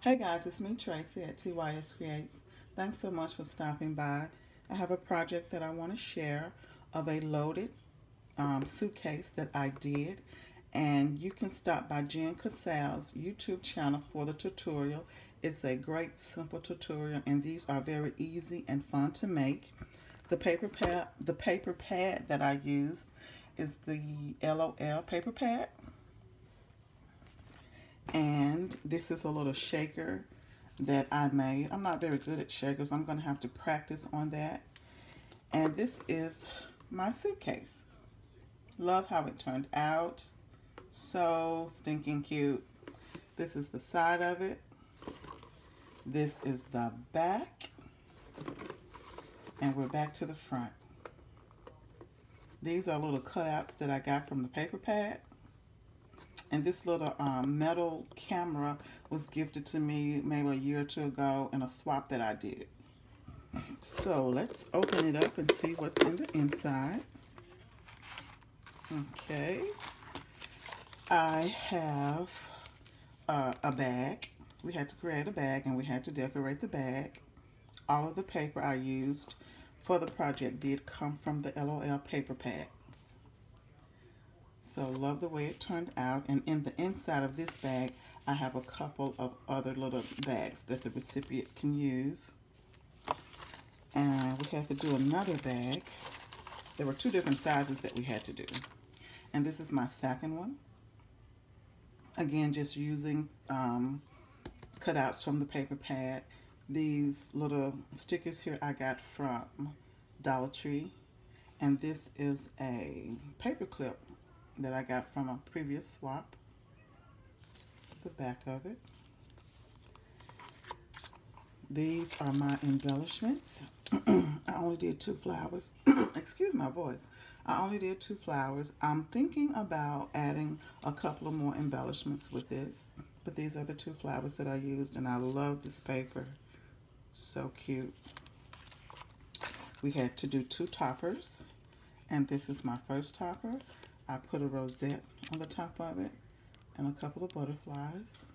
Hey guys, it's me Tracy at TYS Creates. Thanks so much for stopping by. I have a project that I want to share of a loaded suitcase that I did, and you can stop by Jen Cassell's YouTube channel for the tutorial. It's a great simple tutorial, and these are very easy and fun to make. The paper pad that I used is the LOL paper pad. And this is a little shaker that I made. I'm not very good at shakers. I'm going to have to practice on that. And this is my suitcase. Love how it turned out. So stinking cute. This is the side of it. This is the back. And we're back to the front. These are little cutouts that I got from the paper pad. And this little metal camera was gifted to me maybe a year or two ago in a swap that I did. So let's open it up and see what's in the inside. Okay. I have a bag. We had to create a bag and we had to decorate the bag. All of the paper I used for the project did come from the LOL paper pad. So love the way it turned out. And in the inside of this bag, I have a couple of other little bags that the recipient can use. And we have to do another bag. There were two different sizes that we had to do. And this is my second one. Again, just using cutouts from the paper pad. These little stickers here I got from Dollar Tree. And this is a paper clip that I got from a previous swap. The back of it. These are my embellishments. I only did 2 flowers. Excuse my voice. I only did 2 flowers. I'm thinking about adding a couple of more embellishments with this. But these are the 2 flowers that I used, and I love this paper. So cute. We had to do 2 toppers, and this is my first topper. I put a rosette on the top of it and a couple of butterflies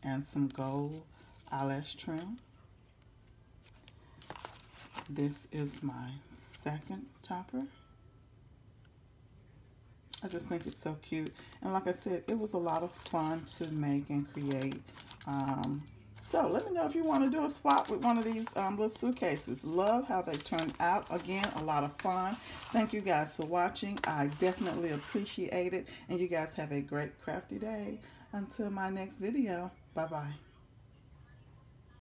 and some gold eyelash trim. This is my second topper. I just think it's so cute. And like I said, it was a lot of fun to make and create. So let me know if you want to do a swap with one of these little suitcases. Love how they turned out. Again, a lot of fun. Thank you guys for watching. I definitely appreciate it. And you guys have a great crafty day. Until my next video. Bye-bye.